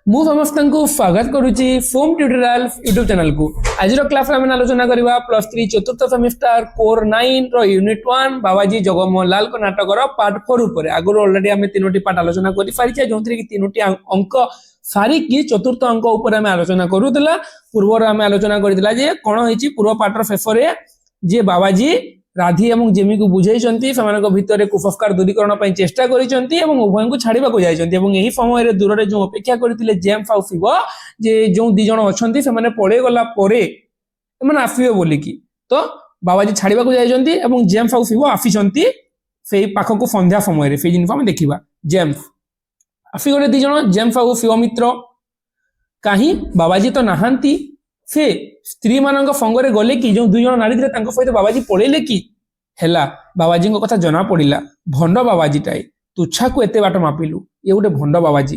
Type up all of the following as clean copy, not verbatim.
मु समस्तंकु स्वागत करुच्ची foam tutorial YouTube channel को। आज क्लास में आलोचना करवा +3 चतुर्थ सेमिस्टर कोर 9 रो यूनिट 1 बाबाजी जगमोहन लाल को नाटक पार्ट 4 ऊपर आगु ऑलरेडी आम 3टी पार्ट आलोचना कर सारी जो 3टी अंक सारिकी चतुर्थ अंक ऊपर आम आलोचना करूला। पूर्व आम आलोचना करथिला जे कोन होईची पूर्व पार्टर फेफर जे बाबाजी राधी एवं जेमी को बुझाई भितर कुसंस्कार दूरीकरण पर चेष्टा करिसेंती उभय को छाड़ा यही समय दूर जो अपेक्षा करते जेम्स आउ शिव जे जो दी जन अच्छा से पड़े गला आसवे बोलिकी तो बाबाजी छाड़ा जाइए जेम्स आउ शिव आसी से पाख को संध्या समय से जिन आम देखा जेम्स आसीगले दी जन जेम्स आउ शिव मित्र कहीं बाबाजी तो नहांती से स्त्री मान संगे गले कि जो दुई जन नारी थे सहित बाबाजी पड़ेले कि हेला बाबाजी कथा जना पड़ा भंड बाबाजीटाए तुच्छा को एत बाट मापिलु ये गोटे भंड बाबाजी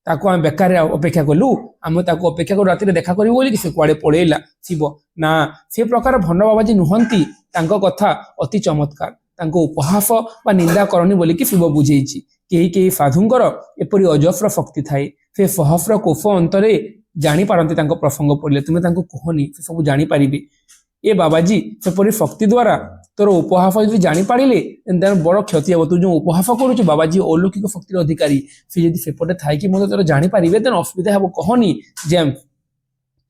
ताको आम बेकार अपेक्षा कलु आम अपेक्षा कर राति देखा करू बोली से कुआड़े पड़ेला शिव ना से प्रकार भंड बाबाजी नुहंती कथा अति चमत्कार उपहास बा निंदा करनी बोलिकी शिव बुझे कई साधुंकर एपरी अजस्र शक्ति थाए से सहस्र कोश अंतरे जानी पारती प्रसंग पड़े तुम्हें कहनी से सब जापर ये बाबाजी सेपरी शक्ति द्वारा तोर उपहास जो जापारे बड़ क्षति हे तू जो उपहास करुच बाबाजी अलौकिक शक्तिर अधिकारी सी जब सेपटे थाई कि तोर जापारे तेन असुविधा हे कहनी जेम्स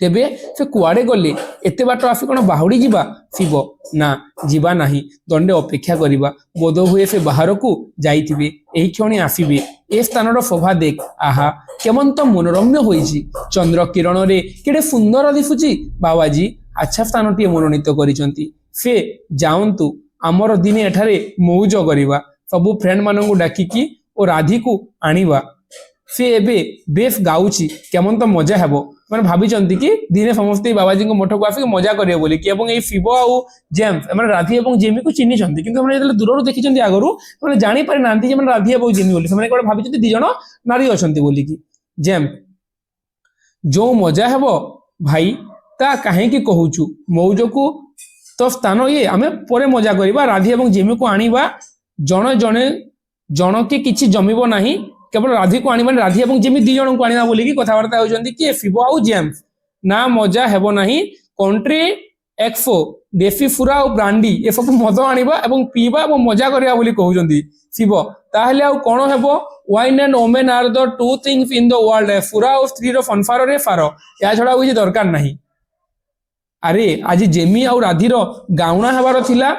तेबे से कुआड़े गले एत बाट आसी कौन बाहुड़ी जीवा शिव ना जीवा नहीं दंडे अपेक्षा करवा बोध हुए से बाहर को जाइथिबे एही क्षणी आसीबे ए स्थानर शोभा देख आहा केमन तो मनोरम्य होईची चंद्र किरण रे केडे सुंदर दिसुची बाबाजी अच्छा स्थानटी मनोनीत करिसंती से जाऊंतु आमर दिने एठारे मौज करवा सबु फ्रेंड मानू डाकिकी और राधी को आनिबा से एबे बेस गाउची केमन तो मजा हेबो मैंने भाभी कि दिने समस्ते बाबाजी मठ को आसिक मजा करेंगे बोली कि शिव आउ जेम्स मैंने राधी और जेमी को चिन्ह कि दूर देखी आगु मैंने जापर ना राधी और जेमी बोली से भाभी दी जन नारी अच्छा बोलिकी जेम्स जो मजा हेब भाई ता कहीं कहूचु मौज को तो स्थान ये आम पर मजा करवा राधी और जेमी को आनिबा जन जने जन के किसी जमीब नहीं केवल राधी को आनी राधी और जेमी दी जन को आना बोलिकी कथबार्ता होती कि शिव आउ जेम्स ना मजा हेब नहीं कंट्री एक्सपो देसी फुरा और ब्रांडी ये सब मद आनिबा एवं पीवा और मजा करवा बोली कहउचंदी शिव ताहले आउ कोन हेबो wine and women are the two things in the world फुरा और स्त्री रो फनफार रे फार या छड़ा होई दरकार नहीं अरे आज जेमी और राधी रो गाउना हेबार थिला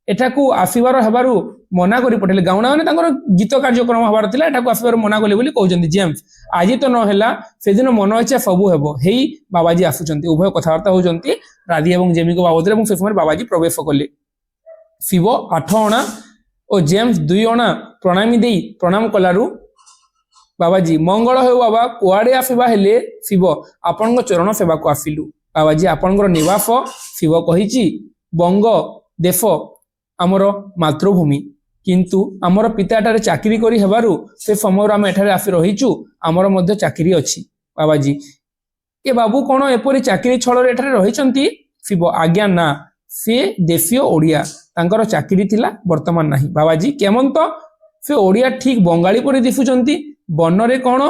एठाकू आसीबार हेबारु मना करी पठेले गाउना माने तांकर गीत कार्यक्रम हबार थिला एठाकू आसीबार मना कले बोली कहउचंदी जेम्स आज तो न हैला से दिन मन इच्छा सबु हेबो हेई बाबाजी आसुचंती उभय कथबार्ता होचंती राधी एवं जेमी को बाबद रे से समय बाबाजी प्रवेश कले शिव 8 अणा और जेम्स 2 अणा प्रणामी देई प्रणाम कलारु बाबाजी मंगल हो बाबा कुआड़े आसीबा हेले शिव आपन चरण सेवा को आसिलु बाबाजी आपन निवास शिव कहिची बंग देश आमर मातृभूमि किंतु आमर पिताटारे चाकरी करी हेबारु से समय आम एठारे आसी रहीचु आमर मध्य चाकरी अछि बाबाजी ए बाबू कोन एपरी चाकरी छଳରେ एठारे रहिचंती शिव आज्ञा ना से देशीय ओडिया तांकर चाकरी थिला वर्तमान नाही बाबाजी केमन तो से ओडिया ठीक बंगाली परि दिसुचंती बन्न रे कोन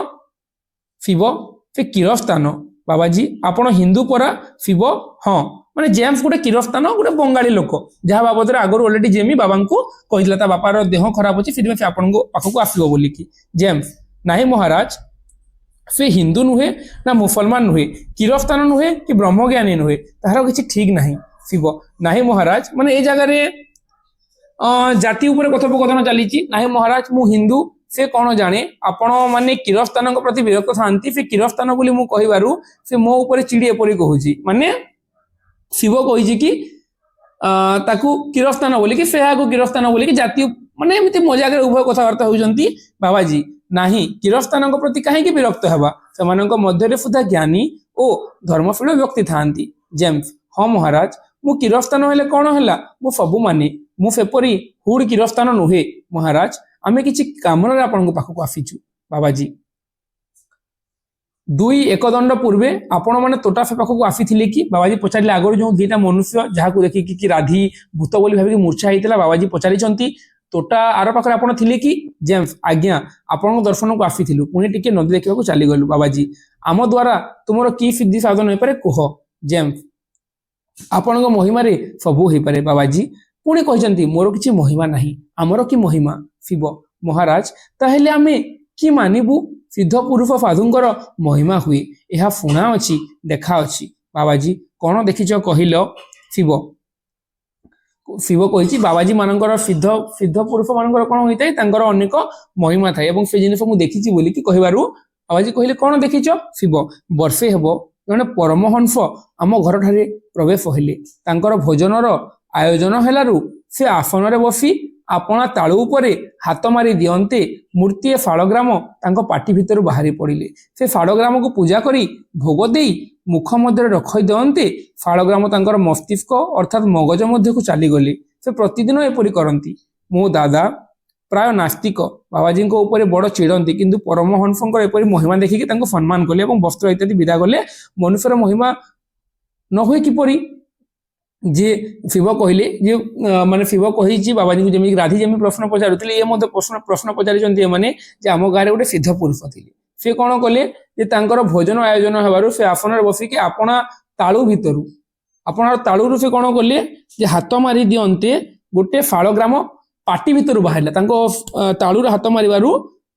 शिव से किरस्तान बाबाजी आपण हिंदू परा शिव हाँ माने जेम्स गोटे किरस्तान गोटे बंगाली लोक जहाँ बाबद आगु ऑलरेडी जेमी बाबा को कही बापार देह खराब अच्छी से आपण पाखक आसो बोलिकी जेम्स नहीं महाराज से हिंदू नुहे ना मुसलमान नुहे किरस्तान नुहे कि ब्रह्मज्ञानी नुहे तार किसी ठीक नहीं शिव नहीं महाराज माने ए जगार जाति उपर कथोपकथन चली नहीं महाराज मु हिंदू से कौन जाने आपण माने किरस्तान प्रति विरक्त था से किरस्तान बोली मु कहिबारु से मो ऊपर चिड़ी एपरी कहूची माने शिव कही कि ताकू किरस्तान बोलिकी से किरस्तान बोलिकी जाति माने एमती मजाक उभय कथबार्ता होती बाबाजी नहीं किरस्तान प्रति कहीं विरक्त हेबा से मध्य सुधा ज्ञानी और धर्मशील व्यक्ति था जेम्स हाँ महाराज मु किरस्तान हेले कौन है मु सबू माने मु सेपरी हुड़ किरस्तान नुहे महाराज आमे किछि कामना आपन पाखक आसीचु बाबाजी 2 एकदंड पूर्वे आपण माने तोटा से पाखक आसीथिले कि बाबाजी पचारिले आगर जो दुईटा मनुष्य जहां को देखि कि राधी भूत बोली भाबी मूर्छा हेतिला बाबाजी पचारिचंती तोटा आर पाखे आपण थिले कि जेम्स आज्ञा आपण दर्शन को आसीथिलु पुणी टिके नदी देखा चली गलु बाबाजी आम द्वारा तुमर की सिद्धि साधन हो पारे कुह जेम्स आपण महिमा सबू हो पारे बाबाजी पुणी कहते मोर किसी महिमा नहीं आमर कि महिमा शिव महाराज ताहेले आमे कि मानिबू सिद्ध पुरुष साधुंकर महिमा हुए यह शुणा अच्छी देखा अच्छी बाबाजी कौन देखिच कहल शिव शिव कही बाबाजी मानकर सिद्ध सिद्ध पुरुष मानकर कौन होता है अनेक महिमा थाए और से जिन देखी बोली कहबारू बाबाजी कहले कौन देखिच शिव वर्षे हेब जड़े परमहंस आम घर ठारे प्रवेश हेले भोजनर आयोजन हेलारू से आसन रे बसी आपणा तालू उपरे हाथ मारी दियंते मूर्ति शालग्राम तांको पाटी भितर बाहरी पड़िले से शालग्राम को पूजा करी भोग देई मुख मध्य रख दियंते शालग्राम तांकर मस्तिष्क अर्थात मगज मध्य को चली गले से प्रतिदिन एपरी करती मो दादा प्राय नास्तिक बाबाजी ऊपर बड़ चिड़ती किंतु परमहंस एपरी महिमा देखिकी तांको सम्मान कले और वस्त्र इत्यादि विदा कले मनुष्यर महिमा न हुए किपरि जे शिव कहले जे माने शिव कही बाबाजी को जमी राधी जमी प्रश्न पचारुले ये प्रश्न प्रश्न पचारि माने जे आम गाँव गोटे सिद्ध पुरुष थे सी कौन कले जे तांकर भोजन आयोजन होबारु से आसन बसिकी आपणा तालू भितर आपणार तालू से कौन कले जे हाथ मारी दियंते गोटे शालग्राम पाटी भितर बाहर तालू हाथ मारू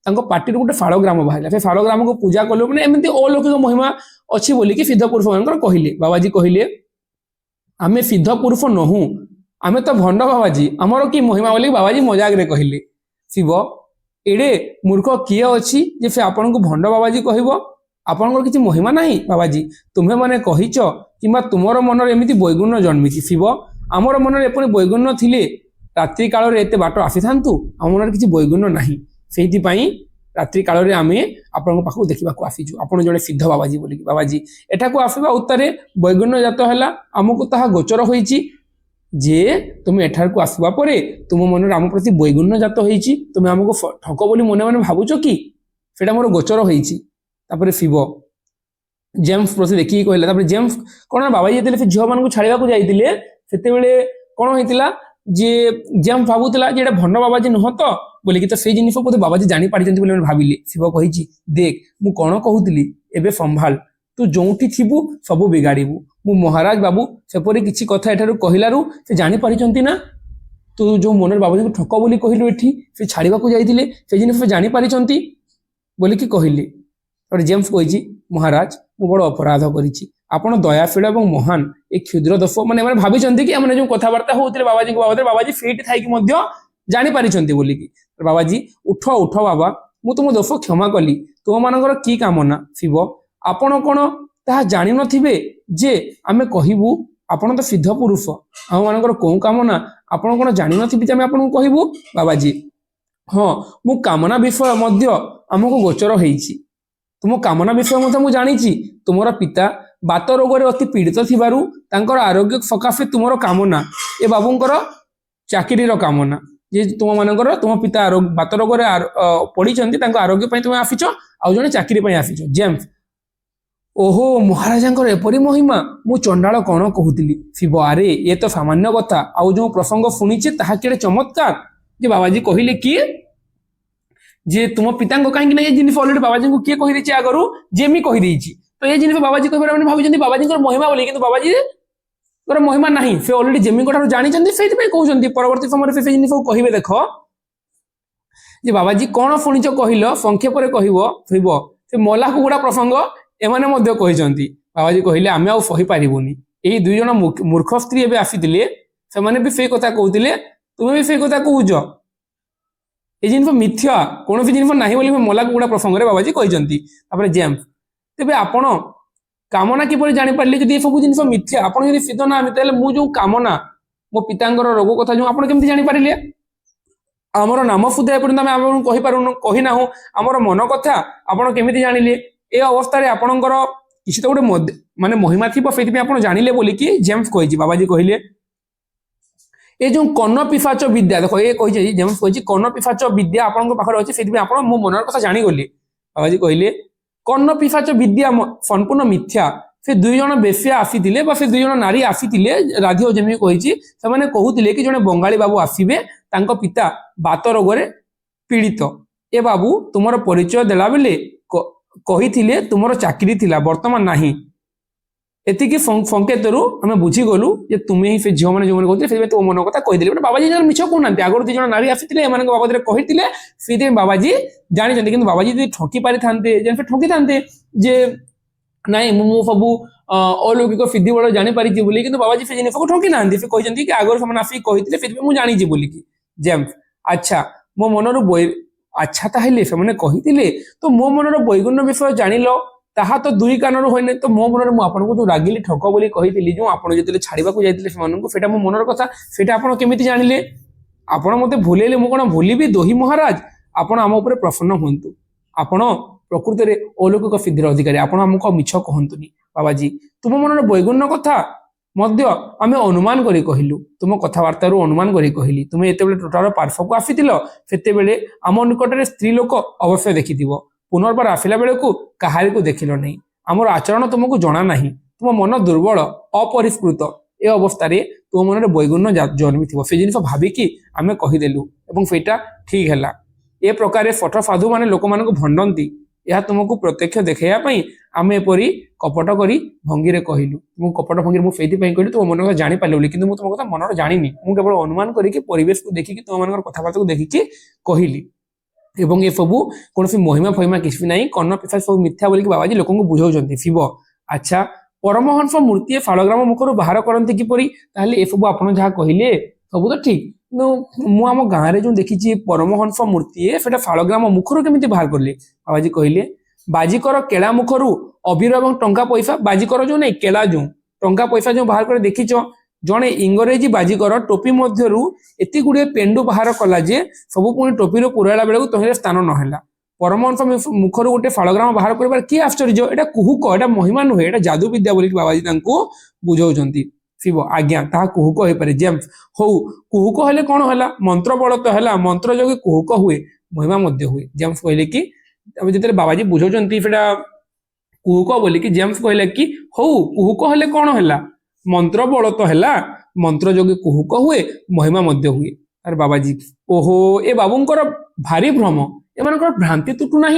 पार्टी गोटे शालग्राम बाहर से शालग्राम को पूजा कले मैंने एमती अलौकिक महिमा अच्छी बोलिकी सिद्ध पुरुष मान कहले बाबाजी कहले आमे सिद्ध पुरुष नहु आमे तो भंड बाबाजी आमर कि महिमा बोली बाबाजी मजाक रे कहले शिव एडे मूर्ख किए अच्छी जे से आपन को भंड बाबाजी कहब आपन किसी महिमा नहीं बाबाजी तुम्हें माने कहिच किंबा तुमर मन एमती बैगुण्य जन्मी शिव आमर मन एपरी बैगुण्य थिले रात्रि काल एत बाट आसी था आम मन किसी बैगुण्य नहीं से रात्रि काल में आम आपण पाखु देखा आसीचु आपड़ जड़े सिद्ध बाबाजी बोलिकी बाबाजी एठा को आसवा उत्तर बैगुण्य जात है आमको ताहा गोचर होईची जे तुम एठार को आसवा परे तुम मन आम प्रति बैगुण्य जात होईची तुम आमको ठक बोली मने मने भावुच कि सेटा मोर गोचर होईची तापर शिव जेम्स प्रति देखिकी कहला तापर जेम्स कौन बाबाजी जेते झील मान छाड़ा जाइए से कौन होता जे जेम्स भावुला जे भंड बाबाजी नुह तो बोलिकी तो से जिन बोधे बाबाजी जानी पारिछन्ति बोली भाविले शिव कही देख मु कौन कहूली एबे संभाल तू जोठी थिबु सबु बिगाड़बू मु महाराज बाबू सेपरी किसी कथा एठारु कहिलारु से जानी पारिछन्ति ना तू जो मन बाबाजी को ठक बोली कहलु एठी से छाड़ीबा को जाइतिले से जिन जानी पारिछन्ति बोलिकी कहले और जेम्स कही महाराज मु बड़ अपराध करिछि आपण दयाशील और महान एक क्षुद्र दोष मैंने भाभी कि मैंने जो कथबार्ता होते बाबाजी को बाबद बाबाजी फिट थी जानी पारिछन्ति बोलिकी बाबाजी उठ उठ बाबा मु तुम दोष क्षमा कली तुम मानकर की कामना शिव आपण कौन ताहा जानि नथिबे जे आमे कहबू आपण तो सिद्ध पुरुष आम मानकर कौ कामना आपण कौन जानि नथिबे जे आमे आपन को कहबू बाबाजी हाँ मु कामना विषय मध्य आमको गोचर होईची तुम कामना विषय मध्य मु जानिची तुमर पिता बात रोग अति पीड़ित थिबारु तांकर आरोग्य सकाशे तुमर कामना ए बाबूंकर चाकरीर कामना जे तुम मानकर तुम पिता बात रोग पड़ी आरोग्य तुम आसीच आउ जड़े चाकरी आसीच जेम्स ओहो महाराजा एपरी महिमा मु चंडाल कौन कहूली शिव आरे ये तो सामान्य कथा आउ जो प्रसंग शुणीचे ताहा केड़े चमत्कार जे बाबाजी कहले किए जे तुम पिता कहीं ये जिन अलरेडी बाबाजी को किए कही आगु जेमी कहीदे तो ये जिन बाबाजी कह भाई बाबाजी महिमा बोली कि बाबाजी महिमा नहीं से अलरेडी जेमी जानी कहते परवर्ती समय से जिन कहे देख जे बाबाजी कौन शुणीच कहल संक्षेप कह से मला कुकुड़ा प्रसंग एमाने कहते बाबाजी कहले आम आ सही पारूनी यही दुई जन मूर्ख स्त्री एवं आसी से भी से कथा कहते तुम्हें भी से कथा कहूच ये जिन मिथ्या कौन जिन ना बोली मला कुकुड़ा प्रसंग बाबाजी कहते जेम्स तेरे आपण कामना किपर जापारे जब ये सब जिन मिथ्या आप सिद्ध ना मु जो कामना मो पिता रोग कथा जो आप जापारे आमर नाम सुधा एपर्यंत आम कहीना आमर मन कथा आपड़ केमी जानिले ए अवस्था आपणकर किसी तो गोटे माने महिमा थी से आप जानिले बोलिकी जेम्स कही बाबाजी कहले ये जो कर्ण पिशाच विद्या देख ये कही जेम्स कही कर्ण पिशाच विद्या आपण पाखे अच्छे से आप मो मनर कथा जानीगली बाबाजी कहले कर्ण पिशाच विद्या संपूर्ण मिथ्या से दुई जन बेश्या आसी से दुई जन नारी आसी राधी और जमी कही कहते कि जड़े बंगाली बाबू आसवे तांको पिता बात रोगरे पीड़ित। ए बाबू तुमर परिचय देला बेले कही तुमर चाकरी थिला वर्तमान नाही। एतिकी संकेतरू आम बुझीगलु जे तुम्हें ही से झील मैंने जो कहते तुम मन कथा कहीदे बाबाजी जन मिछ कहना आगुरी दुई जन नारी आसी बाबद कही से बाबाजी जानी कि बाबाजी जो ठकी पारि था ठकी था जे नाई मु सबू अलौकिक सिद्धि बड़ जापारी कि बाबाजी से जिन ठकी ना कहते कि आगर से आसिक कही मुझे जानी बोलिकी जेम्स अच्छा मो मनर अच्छा ताहले से कही तो मो मनर बैगुण्य विषय जान ताहा तो दुई कानर होने तो मो मन में आपको जो रागिली ठक बोली कही जो आप जो छाड़ा जाते मो मनर कथा से केमी जानिले आपण मत भूलेले मु कौन भूलि दोही महाराज आपण आम उपर प्रसन्न हूँ आपण प्रकृत में अलौकिक सिद्धिर अधिकारी आपण आमको मिछ कहतुनी बाबाजी तुम मनर बैगुण्य कथा मध्य आम अनुमान करी कहलु तुम कथबार्ता अनुमान करी कहली तुम्हें एत टोटाल पार्श्व को आसी आम निकट स्त्री लोक अवश्य देखि पुनर्बार आसिला बेले को कहारी को देखिल नहीं आमर आचरण तुमको जना नहीं तुम मन दुर्बल अपरिष्कृत ए अवस्था तुम मन बैगुण्य जन्मी थी से जिन भाविकी आम कहीदेलु सेटा ठीक है ए प्रकार फट साधु माने लोक मान भंडती यह तुमको प्रत्यक्ष देखाई आम एपरी कपट करी भंगी रे कहलु तुम कपट भंगी मुझे कहली तुम मन जानी पारि कि तुम कथा मन जानी मुझे केवल अनुमान करके परिवेश को देखिकी तुम मान कथबार्ता को देखिकी कहली एवं ये सबू कौन महिमा फहिमा किसी ना कर्ण पिशा सब मिथ्या बोलिक बाबाजी लोक बुझाऊँ शिव अच्छा परमहंस मूर्ति फालग्राम मुखर बाहर करते किपरि ताहले ए सब आपन जहाँ कहले सब तो ठीक मु आम गाँव में जो देखी परमहंस मूर्ति से फालग्राम मुखर केमी बाहर कले बाबाजी कहले बाजिकर केला मुखर अबीर और टंका पैसा बाजिकर जो नहीं केला जो टंका पैसा जो बाहर कर देखीच जड़े इंग्रेजी बाजिकर टोपी मध्यरु एति गुड़े पेंडु बाहर कला जे सबु पुणी टोपी पुराला बेलू तहिरे स्थान नहला परमहंस मुखर गोटे फालग्राम बाहर कर कि आश्चर्य एटा कुहुक एटा महिमा नुहे एटा जादू विद्या बोली बाबाजी बुझाऊँ शिव आज्ञा ता कुहुक हो पारे जेम्स हौ कुहुक हेले कौन है मंत्र बल तो है मंत्र जो कुहुक हुए महिमा मध्य हुए जेम्स कहले कि जो बाबाजी बुझाऊँ कुहुक बोलिकी जेम्स कहले कि हौ कुहुक हेले कौन है मंत्र बल तो है मंत्र जोगे कुहुक हुए महिमा मध्य हुए अरे बाबाजी ओहो ए बाबूंकर भारी भ्रम एम भ्रांति तुटू ना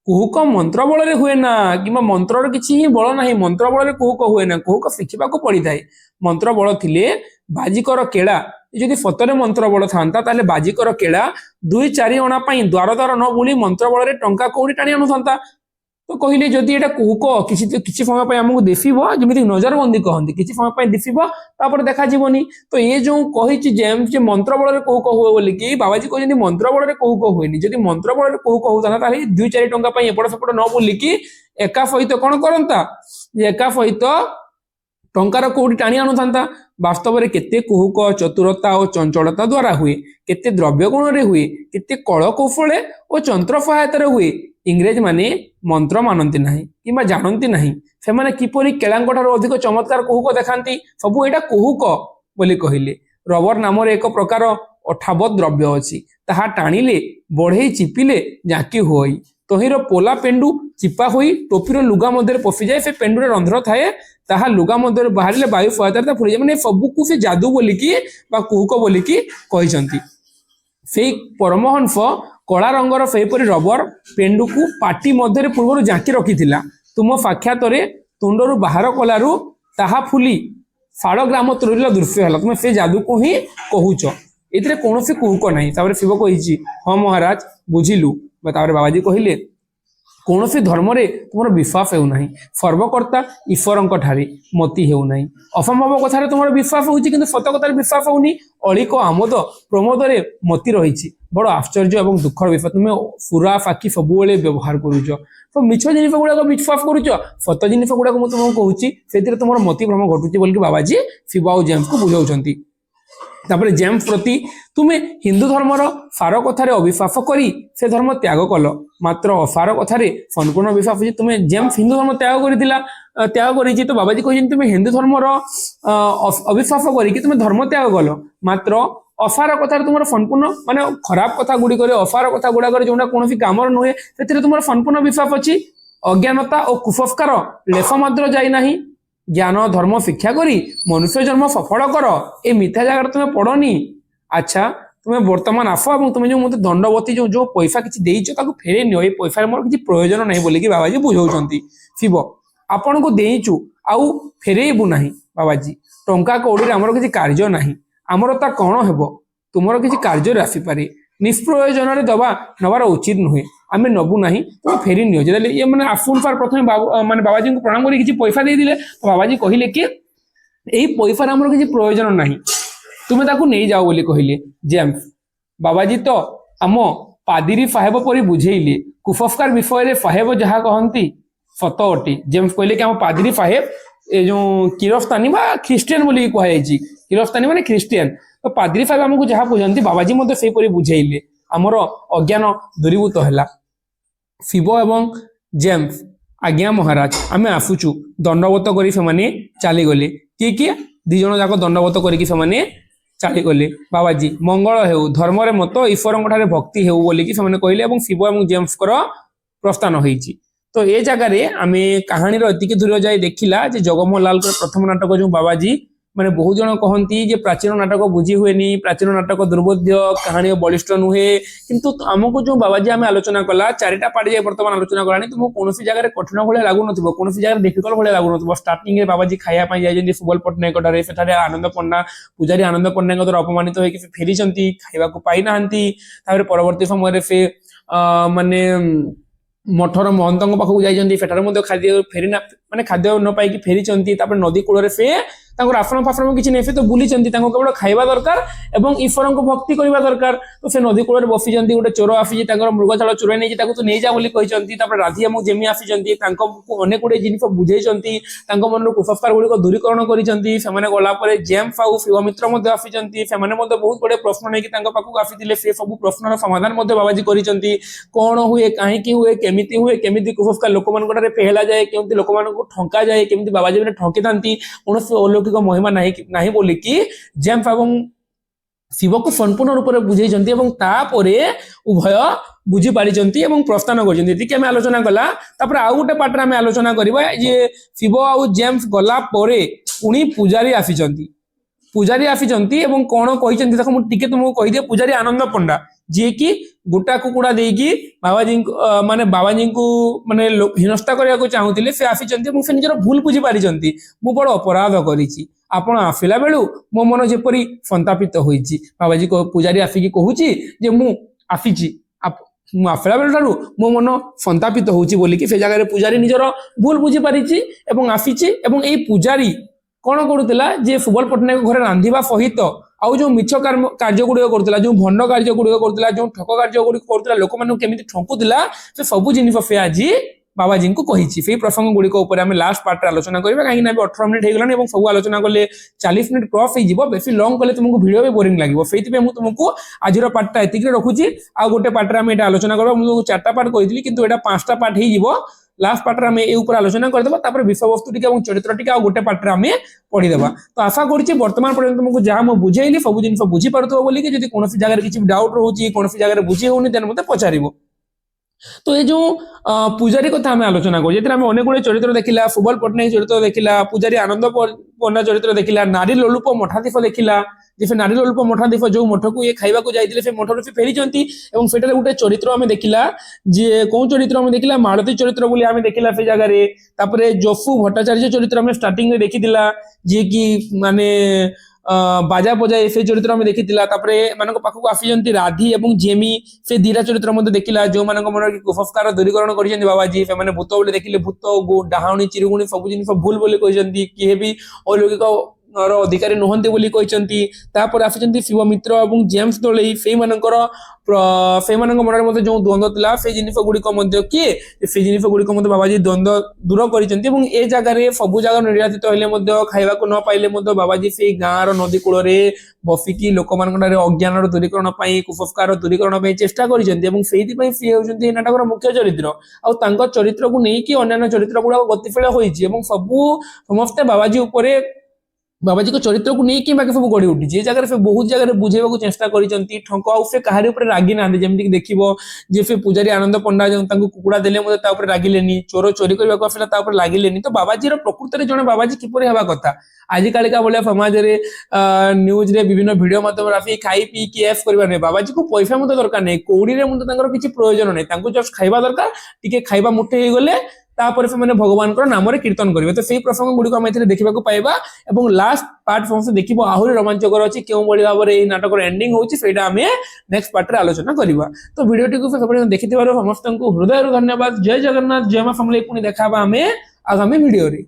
कुहुक मंत्र बल हुए ना कि मंत्र किसी बल ना मंत्र बल कुहुक हुए ना कुहुक शिखा पड़ी थाए मंत्र बल थिले बाजिकर केड़ा यदि सतरे मंत्र बल था बाजिकर केड़ा 2-4 अणा द्वार द्वार न बुली मंत्र बल टंका कौड़ी टाणी आनु था तो कहले जदि एटा कुहुक किसी समय आमको दिशब जमी नजरबंदी कहती किसी समय दिशब तापर देखा जीवनी तो ये जो कही जेम्स जे मंत्र बल कुहुक हुए बोलिकी बाबाजी कहते मंत्र बल कुहुक हुए जदि मंत्र बल कुहुक होता 2-4 टंका एपट सेपट न बुलिकी एका सहित कौन करता एका सहित टंकार कौटी टाणी आनु था वास्तव में केते कुहुक चतुरता और चंचलता द्वारा हुए केते द्रव्य गुण हुए केते कल कौशले और चंत्र सहायता हुए इंग्रेज माने मंत्र मानती ना कि जानती ना से किपरि केलांक अधिक चमत्कार कुहुक देखाती सबू एटा कुहुक बोली कहले रबर नाम एक प्रकार अठावत द्रव्य अच्छी ताहा टाणिले बढ़ई चिपिले जाकी हुई तहिर पोला पेंडु चिपा हुई टोपीर लुगा मध्य पशि जाए से पेंडुरे रंध्र थाए ताहा लुगा मध्य बाहर वायु सहायता फुरी जाए मैंने सबू से जादू बोलिकी कुहुक बोलिकी कहते से परमहंस कला रंगर सेपरी रबर पेंडु को पाटी मध्य पूर्व जाकी रखी तुम साक्षात तुंडर बाहर कलु ताहा फुली फाड़ग्राम तोड़िल दृश्य है तुम से जादू को ही कहूच ये कौन कुहुक ना शिव कही हाँ महाराज बुझिलु बाबाजी कहले कौन सी धर्म रे तुम विश्वास होना सर्वकर्ता ईश्वर मती होना असंभव कथार तुम विश्वास हो सत कथार विश्वास होनी अलिक आमोद प्रमोद रे मती रही बड़ आश्चर्य और दुखर विषय तुम सुरा फाकी सब व्यवहार करुच तो मिछ जिन गुड़ाक विश्वास करुच सत जिन गुड़ाक मुझे तुमको कहूँ तुम मती भ्रम घटुची बोल बाबाजी शिव आउ जेम्स को बुझाऊँ तापर जेम्स प्रति तुम्हें हिंदू धर्मर सार कथार अविश्वास करी से धर्म त्याग कल मात्र असार कथार संपूर्ण विश्वास तुम्हें जेम्स हिंदू धर्म त्याग करी तो बाबाजी कहते तुम्हें हिंदू धर्मर अविश्वास करी तुम्हें धर्म त्याग कल मात्र असार कथार तुम संपूर्ण माने खराब कथा गुड़िक असार कथा गुड़ाक जो कौन काम नुहे से तुम संपूर्ण विश्वास अच्छी अज्ञानता और कुसंस्कार लेफ मात्र जाइना ज्ञान धर्म शिक्षा करी मनुष्य जन्म सफल कर ए मिथ्या जगह तुम्हें पढ़नी अच्छा তুমি বর্তমান আস এবং তুমি যে মতো দণ্ডবতী যে পয়সা কিছু ଦେଇଛ তাকে ফেরে নিও, এই পয়সার মোর কিছু প্রয়োজন নাই বলিকি বাবাজি বুঝাউଛନ୍ତି। শিব ଆପଣଙ୍କୁ ଦେଇଛୁ ଆଉ ଫେରେଇବୁ ନାହିଁ ବାବାଜୀ, ଟଙ୍କା କଉଡ଼ିରେ ଆମର କିଛି କାର୍ଯ୍ୟ ନାହିଁ, ଆମର ତା କ'ଣ ହେବ, ତୁମର କିଛି କାର୍ଯ୍ୟରେ ଆସିପାରେ, ନିଷ୍ପ୍ରୟୋଜନରେ ଦବା ନେବାର ଉଚିତ ନୁହେଁ, ଆମେ ନେବୁ ନାହିଁ, তুমি ফেরি নিও। যেটা ইয়ে মানে আফুন ফার প্রথমে মানে বাবাজীকে প্রণাম করে কিছু পয়সা দিয়ে তো বাবাজী কহিলে কি এই পয়সার আমার কিছু প্রয়োজন নাই, তুমি তাকে নিয়ে যাও বলে কহিলে। জেমস বাবাজী তো আম পাদিরি ফাহেব পরি বুঝেইলে, কুফফকার বিষয়ে ফাহেব যাহা কহନ୍ତି সত অটে। জেমস কহিলে কি আম পাদিরি ফাহেব ଏ ଯୋଉ କିରସ୍ତାନୀ ବା ଖ୍ରୀଷ୍ଟିଆନ ବୋଲି କୁହାଯାଇଛି, କିରସ୍ତାନୀ ମାନେ ଖ୍ରୀଷ୍ଟିଆନ, ତ ପାଦ୍ରୀ ସାହେବ ଆମକୁ ଯାହା ବୁଝାନ୍ତି ବାବାଜୀ ମଧ୍ୟ ସେହିପରି ବୁଝେଇଲେ, ଆମର ଅଜ୍ଞାନ ଦୂରୀଭୂତ ହେଲା। ଶିବ ଏବଂ ଜେମ୍ସ ଆଜ୍ଞା ମହାରାଜ ଆମେ ଆସୁଛୁ, ଦଣ୍ଡବତ କରି ସେମାନେ ଚାଲିଗଲେ। କିଏ କିଏ? ଦି ଜଣ ଯାକ ଦଣ୍ଡବତ କରିକି ସେମାନେ ଚାଲିଗଲେ। ବାବାଜୀ ମଙ୍ଗଳ ହେଉ, ଧର୍ମରେ ମତ, ଈଶ୍ୱରଙ୍କ ଠାରେ ଭକ୍ତି ହେଉ ବୋଲିକି ସେମାନେ କହିଲେ ଏବଂ ଶିବ ଏବଂ ଜେମ୍ସଙ୍କର ପ୍ରସ୍ଥାନ ହେଇଛି। তো এই জায়গায় আমি কাহিনীর এতিকি দূর যাই দেখিলা যে জগমোহন লালଙ୍କର প্রথম নাটক যে বাবাজী মানে বহু জন কহନ୍ତି যে প্রাচীন নাটক বুঝি হুয়েনি, প্রাচীন নাটক দুর্বোধ্য, কাহিনী বলিষ্ঠ নুহে, কিন্তু আমাকে যে বাবাজী আমি আলোচনা কলা চারিটা পার্ট যাই বর্তমান আলোচনা কলানি, তুমি কোনসি জায়গায় কঠিন ভাবে লাগুনথিব, কোনসি জায়গায় ডিফিকল্ট ভাবে লাগুনথিব। স্টার্টিং এ বাবাজী খাইয়া পাই যাইছেন সুবল পট্টনায়ক ଠାରେ, সেଠାରେ আনন্দ পণ্ডা পূজারী আনন্দ পট্টনায়ক দ্বারা অপমানিত হয়ে ফেরিଛନ୍ତି, খাইବାକୁ পাই নাহাନ୍ତି। তারপরে পরবর্তী সময়ে সে মানে মঠর মহন্তଙ୍କ ପାଖକୁ ଯାଇଛନ୍ତି, ସେଠାରେ ମଧ୍ୟ ଖାଦ୍ୟ ଫେରି ନା ମାନେ ଖାଦ୍ୟ ନ ପାଇକି ଫେରିଛନ୍ତି। ତାପରେ ନଦୀ କୂଳରେ ସେ ତାଙ୍କର ଆଶ୍ରମ ଫାଶ୍ରମ କିଛି ନେଇ ସେ ତ ବୁଲିଛନ୍ତି, ତାଙ୍କୁ କେବଳ ଖାଇବା ଦରକାର ଏବଂ ଈଶ୍ୱରଙ୍କୁ ଭକ୍ତି କରିବା ଦରକାର। ତ ସେ ନଦୀ କୂଳରେ ବସିଛନ୍ତି, ଗୋଟେ ଚୋର ଆସିଛି ତାଙ୍କର ମୃଗଛାଳ ଚୋରାଇ ନେଇଛି, ତାକୁ ତୁ ନେଇଯା ବୋଲି କହିଛନ୍ତି। ତାପରେ ରାଧି ଏବଂ ଜେମି ଆସିଛନ୍ତି, ତାଙ୍କୁ ଅନେକ ଗୁଡ଼ିଏ ଜିନିଷ ବୁଝେଇଛନ୍ତି, ତାଙ୍କ ମନରୁ କୁସଂସ୍କାର ଗୁଡ଼ିକ ଦୂରୀକରଣ କରିଛନ୍ତି। ସେମାନେ ଗଲା ପରେ ଜେମ୍ସ ଆଉ ଶିବମିତ୍ର ମଧ୍ୟ ଆସିଛନ୍ତି, ସେମାନେ ମଧ୍ୟ ବହୁତ ଗୁଡ଼ିଏ ପ୍ରଶ୍ନ ନେଇକି ତାଙ୍କ ପାଖକୁ ଆସିଥିଲେ। ସେ ସବୁ ପ୍ରଶ୍ନର ସମାଧାନ ମଧ୍ୟ ବାବାଜୀ କରିଛନ୍ତି। କ'ଣ ହୁଏ, କାହିଁକି ହୁଏ, କେମିତି ହୁଏ, କେମିତି କୁସଂସ୍କାର ଲୋକମାନଙ୍କ ଠାରେ ଫେହେଲା ଯାଏ, କେମିତି ଲୋକମାନଙ୍କୁ ଠଙ୍କା ଯାଏ, କେମିତି ବାବାଜୀ ମାନେ ଠକିଥାନ୍ତି, କୌଣସି অলৌকিক মহিমা ନାହିଁ ବୋଲିକି ଜେମ୍ସ ଏବଂ ଶିବକୁ ସମ୍ପୂର୍ଣ୍ଣ ରୂପରେ ବୁଝେଇଛନ୍ତି ଏବଂ ତାପରେ ଉଭୟ ବୁଝିପାରିଛନ୍ତି ଏବଂ ପ୍ରସ୍ଥାନ କରିଛନ୍ତି। ଏତିକି ଆମେ ଆଲୋଚନା କଲା। ତାପରେ ଆଉ ଗୋଟେ ପାର୍ଟରେ ଆମେ ଆଲୋଚନା କରିବା ଯେ ଶିବ ଆଉ ଜେମ୍ସ ଗଲା ପରେ ପୁଣି ପୂଜାରୀ ଆସିଛନ୍ତି ଏବଂ କ'ଣ କହିଛନ୍ତି ତାକୁ ମୁଁ ଟିକେ ତୁମକୁ କହିଦିଏ। ପୂଜାରୀ ଆନନ୍ଦ ପଣ୍ଡା ଯିଏକି ଗୋଟା କୁକୁଡ଼ା ଦେଇକି ବାବାଜୀଙ୍କୁ ମାନେ ହୀନସ୍ତା କରିବାକୁ ଚାହୁଁଥିଲେ, ସେ ଆସିଛନ୍ତି ଏବଂ ସେ ନିଜର ଭୁଲ ବୁଝି ପାରିଛନ୍ତି। ମୁଁ ବଡ଼ ଅପରାଧ କରିଛି, ଆପଣ ଆସିଲା ବେଳୁ ମୋ ମନ ଯେପରି ସନ୍ତାପିତ ହୋଇଛି। ବାବାଜୀ ପୂଜାରୀ ଆସିକି କହୁଛି ଯେ ମୁଁ ଆସିଛି, ମୁଁ ଆସିଲା ବେଳ ଠାରୁ ମୋ ମନ ସନ୍ତାପିତ ହେଉଛି ବୋଲିକି ସେ ଜାଗାରେ ପୂଜାରୀ ନିଜର ଭୁଲ ବୁଝିପାରିଛି ଏବଂ ଆସିଛି। ଏବଂ ଏଇ ପୂଜାରୀ କ'ଣ କରୁଥିଲା ଯେ ସୁବଲ ପଟ୍ଟନାୟକ ଘରେ ରାନ୍ଧିବା ସହିତ ଆଉ ଯୋଉ ମିଛ କାର୍ଯ୍ୟ ଗୁଡ଼ିକ କରୁଥିଲା, ଯୋଉ ଭଣ୍ଡ କାର୍ଯ୍ୟ ଗୁଡ଼ିକ କରୁଥିଲା, ଯୋଉ ଠକ କାର୍ଯ୍ୟ ଗୁଡ଼ିକ କରୁଥିଲା, ଲୋକମାନଙ୍କୁ କେମିତି ଠକୁଥିଲା, ସେ ସବୁ ଜିନିଷ ସେ ଆଜି ବାବାଜୀଙ୍କୁ କହିଛି। ସେଇ ପ୍ରସଙ୍ଗ ଗୁଡ଼ିକ ଉପରେ ଆମେ ଲାଷ୍ଟ ପାର୍ଟରେ ଆଲୋଚନା କରିବା, କାହିଁକି ନା ଏବେ 18 ମିନିଟ୍ ହେଇଗଲାଣି ଏବଂ ସବୁ ଆଲୋଚନା କଲେ 40 ମିନିଟ୍ କ୍ରସ୍ ହେଇଯିବ, ବେଶୀ ଲଙ୍ଗ କଲେ ତୁମକୁ ଭିଡ଼ିଓ ବି ବୋରିଂ ଲାଗିବ। ସେଇଥିପାଇଁ ମୁଁ ତୁମକୁ ଆଜିର ପାର୍ଟଟା ଏତିକିରେ ରଖୁଛି। ଆଉ ଗୋଟେ ପାର୍ଟରେ ଆମେ ଏଇଟା ଆଲୋଚନା କରିବା। ମୁଁ ତୁମକୁ 4ଟା ପାର୍ଟ କହିଥିଲି କିନ୍ତୁ ଏଇଟା 5ଟା ପାର୍ଟ ହେଇଯିବ। ଲାଷ୍ଟ ପାର୍ଟରେ ଆମେ এই ଉପରେ ଆଲୋଚନା କରିଦେବା, ତାପରେ ବିଷୟବସ୍ତୁ ଟିକେ ଏବଂ ଚରିତ୍ର ଟିକେ ଆଉ ଗୋଟେ ପାର୍ଟରେ ଆମେ ପଢିଦେବା। ତ ଆଶା କରୁଛି ବର୍ତ୍ତମାନ ପର୍ଯ୍ୟନ୍ତ ତୁମକୁ ଯାହା ମୁଁ ବୁଝେଇଲି ସବୁ ଜିନିଷ ବୁଝିପାରୁଥିବ ବୋଲିକି। ଯଦି କୌଣସି ଜାଗାରେ କିଛି ଡାଉଟ୍ ରହୁଛି, କୌଣସି ଜାଗାରେ ବୁଝି ହଉନି, ତେଣୁ ମୋତେ ପଚାରିବ। তো এই যে পূজারী কথা আমি আলোচনা করি, যেতে আমি অনেক গুলো চরিত্র দেখিলা, সুবল পট্টনায়ক চরিত্র দেখিলা, পূজারী আনন্দ পণ্ডা চরিত্র দেখিলা, নারী লোলুপ মঠাধীশ দেখিলা, যে সে নারী লোলুপ মঠাধীশ যে মঠকু ইয়ে খাইবাকু যাইতিলে সে মঠରୁ সে ফেরিଛନ୍ତି এবং সেটারে গোটে চরিত্র আমি দেখিলা, যে কোন চরিত্র আমি দেখিলা, মাଳତୀ চরিত্র বলি আমি দেখিলা সে জায়গায়। তারপরে যশু ভট্টাচার্য চরিত্র আমি স্টার্টিং রে দেখিলা, যে কি মানে বাজা বজায় সেই চরিত্র আমি দেখিলা। তারপরে এମାନଙ୍କ পাখକୁ ଆସିଛନ୍ତି ରାଧି ଏବଂ ଜେମି, ସେ ଦିଟା ଚରିତ୍ର ମଧ୍ୟ ଦେଖିଲା, ଯୋଉମାନଙ୍କ ମନରେ କୁସଂସ୍କାର ଦୂରୀକରଣ କରିଛନ୍ତି ବାବାଜୀ। ସେମାନେ ଭୂତ ବୋଲି ଦେଖିଲେ, ଭୂତ ଡାହାଣୀ ଚିରୁଗୁଣି ସବୁ ଜିନିଷ ଭୁଲ ବୋଲି କହିଛନ୍ତି, କିଏ ବି ଅଲୌକିକ ଅଧିକାରୀ ନୁହନ୍ତି ବୋଲି କହିଛନ୍ତି। ତାପରେ ଆସିଛନ୍ତି ଶିବମିତ୍ର ଏବଂ ଜେମ୍ସ ଦଳେଇ, ସେଇମାନଙ୍କ ମନରେ ମଧ୍ୟ ଯୋଉ ଦ୍ୱନ୍ଦ୍ୱ ଥିଲା ସେଇ ଜିନିଷ ଗୁଡ଼ିକ ମଧ୍ୟ ସେଇ ଜିନିଷ ଗୁଡ଼ିକ ମଧ୍ୟ ବାବାଜୀ ଦ୍ୱନ୍ଦ୍ୱ ଦୂର କରିଛନ୍ତି। ଏବଂ ଏ ଜାଗାରେ ସବୁ ଜାଗା ନିର୍ଯାତିତ ହେଲେ ମଧ୍ୟ, ଖାଇବାକୁ ନ ପାଇଲେ ମଧ୍ୟ ବାବାଜୀ ସେଇ ଗାଁର ନଦୀ କୂଳରେ ବସିକି ଲୋକମାନଙ୍କ ଠାରେ ଅଜ୍ଞାନର ଦୂରୀକରଣ ପାଇଁ, କୁସଂସ୍କାର ଦୂରୀକରଣ ପାଇଁ ଚେଷ୍ଟା କରିଛନ୍ତି ଏବଂ ସେଇଥିପାଇଁ ସିଏ ହେଉଛନ୍ତି ଏ ନାଟକର ମୁଖ୍ୟ ଚରିତ୍ର। ଆଉ ତାଙ୍କ ଚରିତ୍ରକୁ ନେଇକି ଅନ୍ୟାନ୍ୟ ଚରିତ୍ର ଗୁଡାକ ଗତିଶୀଳ ହୋଇଛି ଏବଂ ସମସ୍ତେ ବାବାଜୀ ଉପରେ बाबाजी को चरित्र को नहीं बाकी सब गढ़ी उठी जे जगह से बहुत जगह बुझेबा चेष्टा करिसंती ठंक आउ से कहारी ऊपर रागी ना जेमति कि देखिबो जे से पुजारी आनंद पंडा जो तांको कुकुड़ा देले मते ता ऊपर रागिलेनी चोर चोरी करबा को आसला ता ऊपर लागिलेनी तो बाबाजी रो प्रकृति रे जने बाबाजी किपरि हेबा कथा आज कालिका बोले समाज रे न्यूज रे विभिन्न वीडियो माध्यम राफी खाई पी की एफ करबा नै बाबाजी को पैसा मते दरकार नै कोड़ी रे मते तांकर किछि प्रयोजन नै तांको जस्ट खाइबा दरकार टिके खाइबा मुठे हे गले तापर से माने भगवान को नाम रे कीर्तन करिवे तो सेही प्रसंग गुडी को हम एथिरे देखिबा को पाइबा एवं लास्ट पार्ट समस्त देखिबो आहुरी रोमांचकर अछि केउ बळी भाबरे एही नाटक रो एंडिंग होउची सेटा हमें नेक्स्ट पार्ट रे आलोचना करिबा तो वीडियो टी को सबरे देखिथिबारो समस्त को हृदय धन्यवाद जय जगन्नाथ जय मां समले पुनी देखाबा हमें आगामी वीडियो रे।